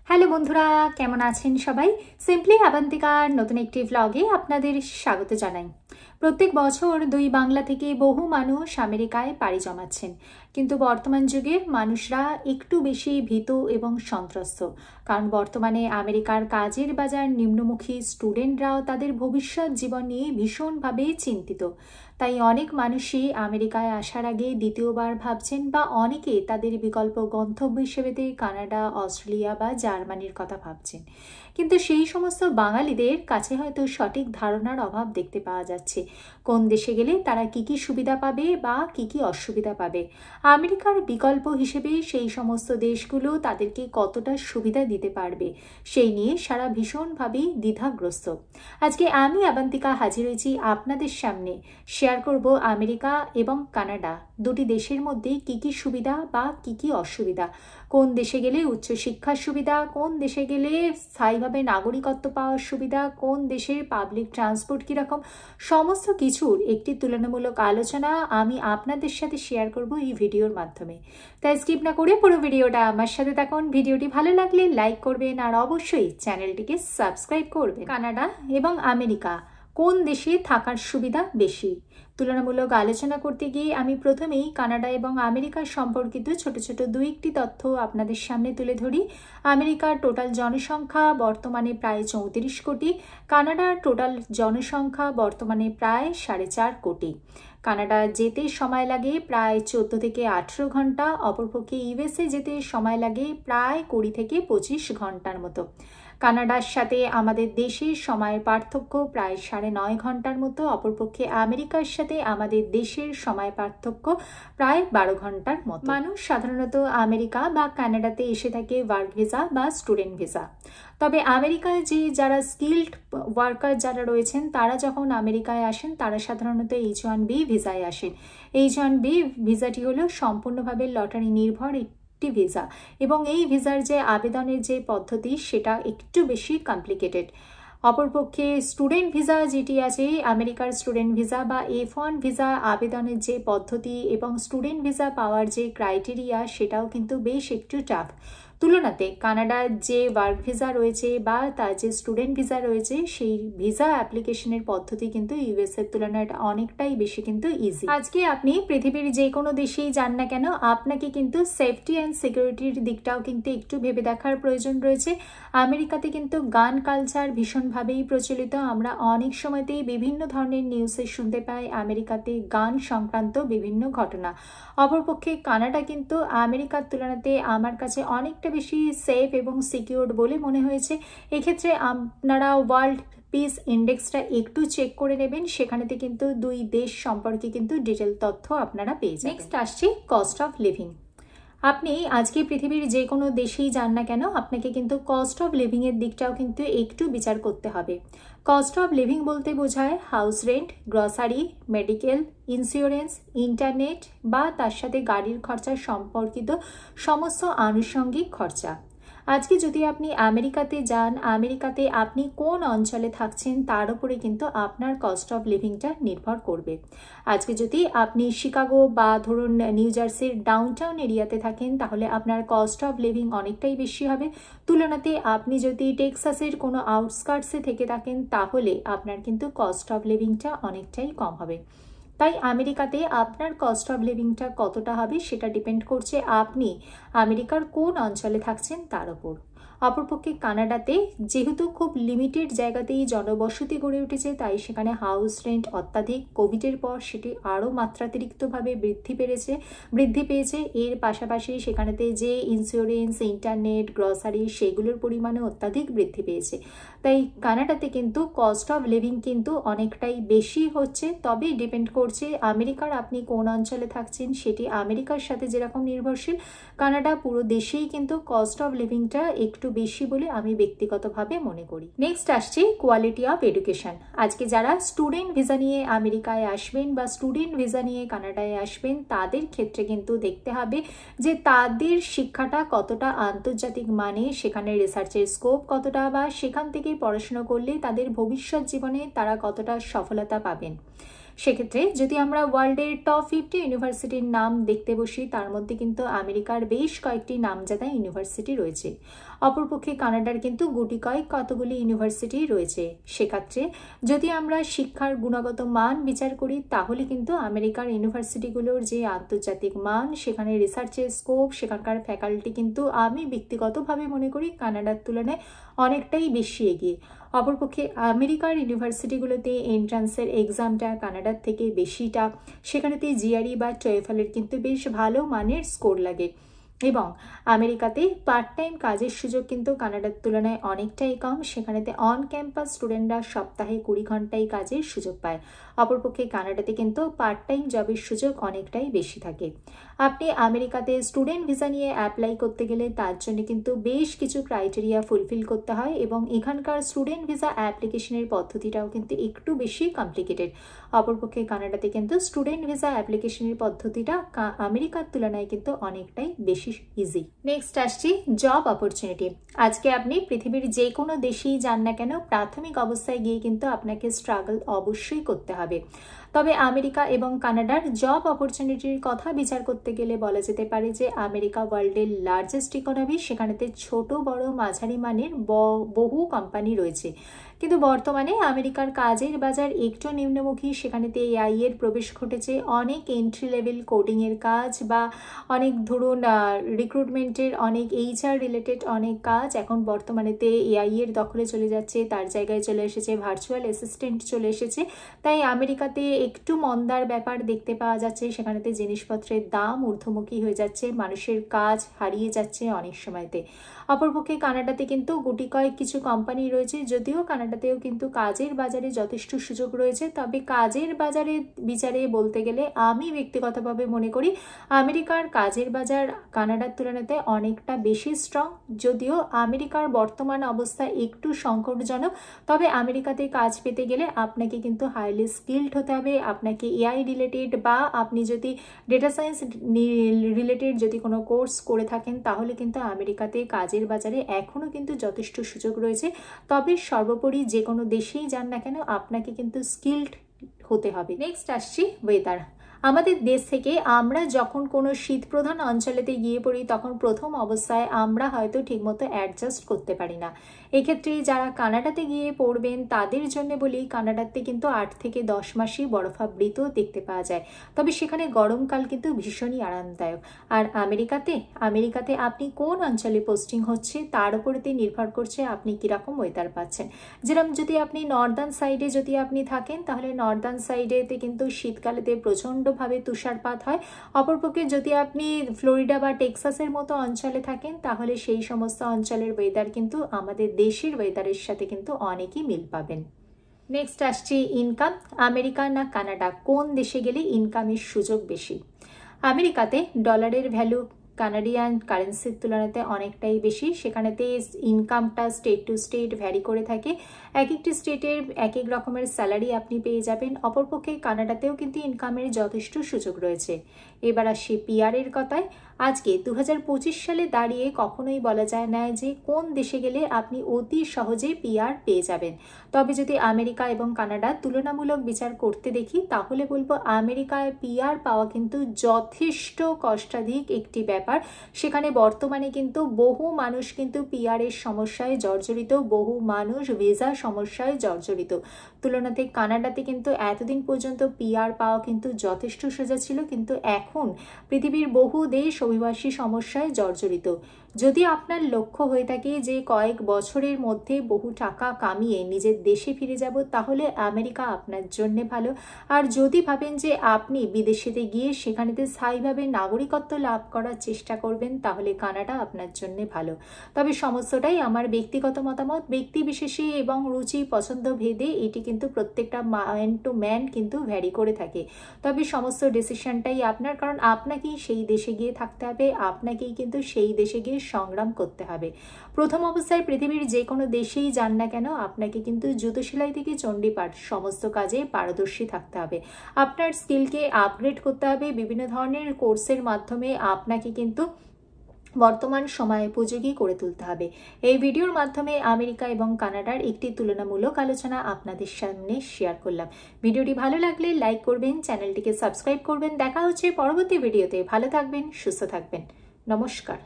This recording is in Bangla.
হ্যালো বন্ধুরা, কেমন আছেন সবাই? সিম্পলি আবান্তিকার নতুন একটি ভ্লগে আপনাদের স্বাগত জানাই। প্রত্যেক বছর দুই বাংলা থেকে বহু মানুষ আমেরিকায় পাড়ি জমাচ্ছেন, কিন্তু বর্তমান যুগের মানুষরা একটু বেশি ভীত এবং সন্ত্রস্ত, কারণ বর্তমানে আমেরিকার কাজের বাজার নিম্নমুখী, স্টুডেন্টরাও তাদের ভবিষ্যৎ জীবন নিয়ে ভীষণভাবে চিন্তিত। তাই অনেক মানুষই আমেরিকায় আসার আগে দ্বিতীয়বার ভাবছেন, বা অনেকে তাদের বিকল্প গন্তব্য হিসেবে কানাডা, অস্ট্রেলিয়া বা জার্মানির কথা ভাবছেন। কিন্তু সেই সমস্ত বাঙালিদের কাছে হয়তো সঠিক ধারণার অভাব দেখতে পাওয়া যাচ্ছে। কোন দেশে গেলে তারা কি কি সুবিধা পাবে বা কি কি অসুবিধা পাবে, আমেরিকার বিকল্প হিসেবে সেই সমস্ত দেশগুলো তাদেরকে কতটা সুবিধা দিতে পারবে, সেই নিয়ে সারা ভীষণভাবেই দ্বিধাগ্রস্ত। আজকে আমি আবান্তিকা হাজির হয়েছি আপনাদের সামনে। শেয়ার করব আমেরিকা এবং কানাডা দুটি দেশের মধ্যে কি কি সুবিধা বা কি কি অসুবিধা, কোন দেশে গেলে উচ্চশিক্ষার সুবিধা, কোন দেশে গেলে স্থায়ীভাবে নাগরিকত্ব পাওয়ার সুবিধা, কোন দেশের পাবলিক ট্রান্সপোর্ট কীরকম, সমস্ত কিছুর একটি তুলনামূলক আলোচনা আমি আপনাদের সাথে শেয়ার করব এই ভিডিওর মাধ্যমে। তাই স্কিপ না করে পুরো ভিডিওটা আমার সাথে থাকুন। ভিডিওটি ভালো লাগলে লাইক করবেন আর অবশ্যই চ্যানেলটিকে সাবস্ক্রাইব করবেন। কানাডা এবং আমেরিকা কোন দেশে থাকার সুবিধা বেশি, তুলনামূলক আলোচনা করতে গিয়ে আমি প্রথমেই কানাডা এবং আমেরিকার সম্পর্কিত ছোট ছোট দুই একটি তথ্য আপনাদের সামনে তুলে ধরি। আমেরিকার টোটাল জনসংখ্যা বর্তমানে প্রায় 34 কোটি, কানাডার টোটাল জনসংখ্যা বর্তমানে প্রায় 4.5 কোটি। কানাডা যেতে সময় লাগে প্রায় 14 থেকে 18 ঘন্টা, অপরপক্ষে ইউএসএ যেতে সময় লাগে প্রায় 20 থেকে 25 ঘন্টার মতো। কানাডার সাথে আমাদের দেশের সময়ের পার্থক্য প্রায় 9.5 ঘন্টার মতো, অপরপক্ষে আমেরিকার সাথে আমাদের দেশের সময় পার্থক্য প্রায় 12 ঘন্টার মতো। মানুষ সাধারণত আমেরিকা বা কানাডাতে এসে থাকে ওয়ার্ক ভিসা বা স্টুডেন্ট ভিসা। তবে আমেরিকায় যারা স্কিল্ড ওয়ার্কার যারা রয়েছেন, তারা যখন আমেরিকায় আসেন তারা সাধারণত H1B ভিসায় আসেন। H1B ভিসাটি হলো সম্পূর্ণভাবে লটারি নির্ভর একটি ভিসা, এবং এই ভিসার যে আবেদনের যে পদ্ধতি সেটা একটু বেশি কমপ্লিকেটেড। অপরপক্ষে স্টুডেন্ট ভিসা যেটি আছে, আমেরিকার স্টুডেন্ট ভিসা বা F1 ভিসা আবেদনের যে পদ্ধতি এবং স্টুডেন্ট ভিসা পাওয়ার যে ক্রাইটেরিয়া, সেটাও কিন্তু বেশ একটু টাফ। তুলনাতে কানাডার যে ওয়ার্ক ভিসা রয়েছে বা তার যে স্টুডেন্ট ভিসা রয়েছে, সেই ভিসা অ্যাপ্লিকেশনের পদ্ধতি কিন্তু ইউএসএর তুলনায় অনেকটাই বেশি কিন্তু ইজি। আজকে আপনি পৃথিবীর যে কোনো দেশেই যান না কেন, আপনাকে কিন্তু সেফটি অ্যান্ড সিকিউরিটির দিকটাও কিন্তু একটু ভেবে দেখার প্রয়োজন রয়েছে। আমেরিকাতে কিন্তু গান কালচার ভীষণভাবেই প্রচলিত। আমরা অনেক সময়তেই বিভিন্ন ধরনের নিউজে শুনতে পাই আমেরিকাতে গান সংক্রান্ত বিভিন্ন ঘটনা। অপরপক্ষে কানাডা কিন্তু আমেরিকার তুলনাতে আমার কাছে অনেকটা বেশি সেফ এবং সিকিউরড বলে মনে হয়েছে। এক্ষেত্রে আপনারা ওয়ার্ল্ড পিস ইন্ডেক্সটা একটু চেক করে নেবেন, সেখানেতে কিন্তু দুই দেশ সম্পর্কে কিন্তু ডিটেল তথ্য আপনারা পেয়ে যাবেন। নেক্সট আসছে কস্ট অফ লিভিং। আপনি আজকে পৃথিবীর যে কোনো দেশেই যান না কেন, আপনাকে কিন্তু কস্ট অফ লিভিংয়ের দিকটাও কিন্তু একটু বিচার করতে হবে। কস্ট অফ লিভিং বলতে বোঝায় house rent, grocery, medical, insurance, internet বা তার সাথে গাড়ির খরচা সম্পর্কিত সমস্ত আনুষঙ্গিক খরচা। আজকে যদি আপনি আমেরিকাতে যান, আমেরিকাতে আপনি কোন অঞ্চলে থাকছেন তার উপরে কিন্তু আপনার কস্ট অফ লিভিংটা নির্ভর করবে। আজকে যদি আপনি শিকাগো বা ধরুন নিউ জার্সির ডাউনটাউন এরিয়াতে থাকেন, তাহলে আপনার কস্ট অফ লিভিং অনেকটাই বেশি হবে। তুলনাতে আপনি যদি টেক্সাসের কোনো আউটস্কার্টসে থেকে থাকেন, তাহলে আপনার কিন্তু কস্ট অফ লিভিংটা অনেকটাই কম হবে। তাই আমেরিকাতে আপনার কস্ট অফ লিভিংটা কতটা হবে সেটা ডিপেন্ড করছে আপনি আমেরিকার কোন অঞ্চলে থাকছেন তার উপর। অপরপক্ষে কানাডাতে যেহেতু খুব লিমিটেড জায়গাতেই জনবসতি গড়ে উঠেছে, তাই সেখানে হাউস রেন্ট অত্যাধিক। কোভিডের পর সেটি আরও মাত্রাতিরিক্তভাবে বৃদ্ধি পেয়েছে। এর পাশাপাশি সেখানেতে যে ইন্স্যুরেন্স, ইন্টারনেট, গ্রসারি সেগুলোর পরিমাণে অত্যাধিক বৃদ্ধি পেয়েছে। তাই কানাডাতে কিন্তু কস্ট অফ লিভিং কিন্তু অনেকটাই বেশি হচ্ছে। তবে ডিপেন্ড করছে আমেরিকার আপনি কোন অঞ্চলে থাকছেন, সেটি আমেরিকার সাথে যেরকম নির্ভরশীল, কানাডা পুরো দেশেই কিন্তু কস্ট অফ লিভিংটা একটু বেশি বলে আমি ব্যক্তিগতভাবে মনে করি। নেক্সট আসছে কোয়ালিটি অফ এডুকেশন। আজকে যারা স্টুডেন্ট ভিসা নিয়ে আমেরিকায় আসবেন বা স্টুডেন্ট ভিসা নিয়ে কানাডায় আসবেন, তাদের ক্ষেত্রে কিন্তু দেখতে হবে যে তাদের শিক্ষাটা কতটা আন্তর্জাতিক মানে, সেখানে রিসার্চের স্কোপ কতটা, বা সেখান থেকে পড়াশোনা করলে তাদের ভবিষ্যৎ জীবনে তারা কতটা সফলতা পাবেন। সেক্ষেত্রে যদি আমরা ওয়ার্ল্ডের টপ 50 ইউনিভার্সিটির নাম দেখতে বসি, তার মধ্যে কিন্তু আমেরিকার বেশ কয়েকটি নামজাদা ইউনিভার্সিটি রয়েছে। অপরপক্ষে কানাডার কিন্তু গুটি কয়েক কতগুলি ইউনিভার্সিটি রয়েছে। সেক্ষেত্রে যদি আমরা শিক্ষার গুণগত মান বিচার করি তাহলে কিন্তু আমেরিকার ইউনিভার্সিটিগুলোর যে আন্তর্জাতিক মান, সেখানে রিসার্চের স্কোপ, সেখানকার ফ্যাকাল্টি কিন্তু আমি ব্যক্তিগতভাবে মনে করি কানাডার তুলনায় অনেকটাই বেশি এগিয়ে। অপরপক্ষে আমেরিকার ইউনিভার্সিটিগুলোতে এন্ট্রান্সের এক্সামটা কানাডার থেকে বেশিটা, সেখানেতে জিআরই বা টয়েফেলের কিন্তু বেশ ভালো মানের স্কোর লাগে। এবং আমেরিকাতে পার্ট টাইম কাজের সুযোগ কিন্তু কানাডার তুলনায় অনেকটাই কম। সেখানেতে অন ক্যাম্পাস স্টুডেন্টরা সপ্তাহে 20 ঘন্টাই কাজের সুযোগ পায়। অপরপক্ষে কানাডাতে কিন্তু পার্ট টাইম জবের সুযোগ অনেকটাই বেশি থাকে। আপনি আমেরিকাতে স্টুডেন্ট ভিসা নিয়ে অ্যাপ্লাই করতে গেলে তার জন্য কিন্তু বেশ কিছু ক্রাইটেরিয়া ফুলফিল করতে হয় এবং এখানকার স্টুডেন্ট ভিসা অ্যাপ্লিকেশনের পদ্ধতিটাও কিন্তু একটু বেশি কমপ্লিকেটেড। অপরপক্ষে কানাডাতে কিন্তু স্টুডেন্ট ভিসা অ্যাপ্লিকেশনের পদ্ধতিটা আমেরিকার তুলনায় কিন্তু অনেকটাই বেশি ইজি। নেক্সট আসছি জব অপরচুনিটি। আজকে আপনি পৃথিবীর যে কোনো দেশেই যান না কেন, প্রাথমিক অবস্থায় গিয়ে কিন্তু আপনাকে স্ট্রাগল অবশ্যই করতে হবে। তবে আমেরিকা এবং কানাডার জব অপরচুনিটির কথা বিচার করতে গেলে বলা যেতে পারে যে আমেরিকা ওয়ার্ল্ডের লার্জেস্ট ইকোনমি। সেখানেতে ছোট বড় মাঝারি মানের বহু কোম্পানি রয়েছে, কিন্তু বর্তমানে আমেরিকার কাজের বাজার একটু নিম্নমুখী। সেখানেতে এআই এর প্রবেশ ঘটেছে। অনেক এন্ট্রি লেভেল কোডিংয়ের কাজ বা অনেক ধরুন রিক্রুটমেন্টের অনেক এইচআর রিলেটেড অনেক কাজ এখন বর্তমানেতে এআই এর দখলে চলে যাচ্ছে। তার জায়গায় চলে এসেছে ভার্চুয়াল অ্যাসিস্ট্যান্ট চলে এসেছে। তাই আমেরিকাতে একটু মন্দার ব্যাপার দেখতে পাওয়া যাচ্ছে। সেখানেতে জিনিসপত্রের দাম ঊর্ধ্বমুখী হয়ে যাচ্ছে, মানুষের কাজ হারিয়ে যাচ্ছে অনেক সময়তে। অপরপক্ষে কানাডাতে কিন্তু গুটি কয়েক কিছু কোম্পানি রয়েছে, যদিও কানাডাতেও কিন্তু কাজের বাজারে যথেষ্ট সুযোগ রয়েছে। তবে কাজের বাজারে বিচারে বলতে গেলে আমি ব্যক্তিগতভাবে মনে করি আমেরিকার কাজের বাজার কানাডার তুলনাতে অনেকটা বেশি স্ট্রং। যদিও আমেরিকার বর্তমান অবস্থা একটু সংকটজনক, তবে আমেরিকাতে কাজ পেতে গেলে আপনাকে কিন্তু হাইলি স্কিলড হতে হবে। আপনাকে এআই রিলেটেড বা আপনি যদি ডেটা সায়েন্স রিলেটেড যদি কোনো কোর্স করে থাকেন তাহলে কিন্তু আমেরিকাতে কাজের বাজারে এখনও কিন্তু যথেষ্ট সুযোগ রয়েছে। তবে সর্বোপরি যে কোনো দেশেই যান না কেন আপনাকে কিন্তু স্কিলড হতে হবে। নেক্সট আসছি ওয়েদার। আমাদের দেশ থেকে আমরা যখন কোনো শীতপ্রধান অঞ্চলেতে গিয়ে পড়ি তখন প্রথম অবস্থায় আমরা হয়তো ঠিকমতো অ্যাডজাস্ট করতে পারি না। এক্ষেত্রে যারা কানাডাতে গিয়ে পড়বেন তাদের জন্য বলি, কানাডাতে কিন্তু 8 থেকে 10 মাসই বরফাবৃত দেখতে পাওয়া যায়। তবে সেখানে গরমকাল কিন্তু ভীষণই আরামদায়ক। আর আমেরিকাতে আপনি কোন অঞ্চলে পোস্টিং হচ্ছে তার উপরেতে নির্ভর করছে আপনি কীরকম ওয়েদার পাচ্ছেন। যেরকম যদি আপনি নর্দার্ন সাইডে যদি আপনি থাকেন তাহলে নর্দার্ন সাইডেতে কিন্তু শীতকালেতে প্রচণ্ডভাবে তুষারপাত হয়। অপরপক্ষে যদি আপনি ফ্লোরিডা বা টেক্সাসের মতো অঞ্চলে থাকেন তাহলে সেই সমস্ত অঞ্চলের ওয়েদার কিন্তু আমাদের দেশের ওয়েদারের সাথে কিন্তু অনেকই মিল পাবেন। নেক্সট আসছি ইনকাম। আমেরিকা না কানাডা, কোন দেশে গেলে ইনকামের সুযোগ বেশি? আমেরিকাতে ডলারের ভ্যালু কানাডিয়ান কারেন্সির তুলনাতে অনেকটাই বেশি। সেখানেতে ইনকামটা স্টেট টু স্টেট ভ্যারি করে থাকে। এক একটি স্টেটের এক এক রকমের স্যালারি আপনি পেয়ে যাবেন। অপরপক্ষে কানাডাতেও কিন্তু ইনকামের যথেষ্ট সুযোগ রয়েছে। এবার আসি পিআরের কথায়। আজকে 2025 সালে দাঁড়িয়ে কখনোই বলা যায় না যে কোন দেশে গেলে আপনি অতি সহজে পিআর পেয়ে যাবেন। তবে যদি আমেরিকা এবং কানাডা তুলনামূলক বিচার করতে দেখি তাহলে বলবো আমেরিকায় পিআর পাওয়া কিন্তু যথেষ্ট কষ্টাধিক একটি ব্যাপার। সেখানে বর্তমানে কিন্তু বহু মানুষ কিন্তু পিআরের সমস্যায় জর্জরিত, বহু মানুষ ভিসা সমস্যায় জর্জরিত। তুলনাতে কানাডাতে কিন্তু এতদিন পর্যন্ত পিআর পাওয়া কিন্তু যথেষ্ট সোজা ছিল, কিন্তু এখন পৃথিবীর বহু দেশ অভিবাসী সমস্যায় জর্জরিত। যদি আপনার লক্ষ্য হয়ে থাকে যে কয়েক বছরের মধ্যে বহু টাকা কামিয়ে নিজের দেশে ফিরে যাব তাহলে আমেরিকা আপনার জন্য ভালো। আর যদি ভাবেন যে আপনি বিদেশেতে গিয়ে সেখানেতে স্থায়ীভাবে নাগরিকত্ব লাভ করার চেষ্টা করবেন তাহলে কানাডা আপনার জন্য ভালো। তবে সমস্তটাই আমার ব্যক্তিগত মতামত, ব্যক্তি বিশেষে এবং রুচি পছন্দ ভেদে এটি কিন্তু প্রত্যেকটা ম্যান টু ম্যান কিন্তু ভ্যারি করে থাকে। তবে সমস্ত ডিসিশনটাই আপনার, কারণ আপনাকেই সেই দেশে গিয়ে থাকতে হবে, আপনাকেই কিন্তু সেই দেশে গিয়ে সংগ্রাম করতে হবে। প্রথম অবস্থায় পৃথিবীর যে কোনো দেশেই যান না কেন আপনাকে কিন্তু জুতো সেলাই থেকে চণ্ডীপাঠ সমস্ত কাজে পারদর্শী থাকতে হবে। আপনার স্কিলকে আপগ্রেড করতে হবে। বিভিন্ন ধরনের কোর্সের মাধ্যমে আপনাকে কিন্তু বর্তমান সময়ে উপযোগী করে তুলতে হবে। এই ভিডিওর মাধ্যমে আমেরিকা এবং কানাডার একটি তুলনামূলক আলোচনা আপনাদের সামনে শেয়ার করলাম। ভিডিওটি ভালো লাগলে লাইক করবেন, চ্যানেলটিকে সাবস্ক্রাইব করবেন। দেখা হচ্ছে পরবর্তী ভিডিওতে। ভালো থাকবেন, সুস্থ থাকবেন। নমস্কার।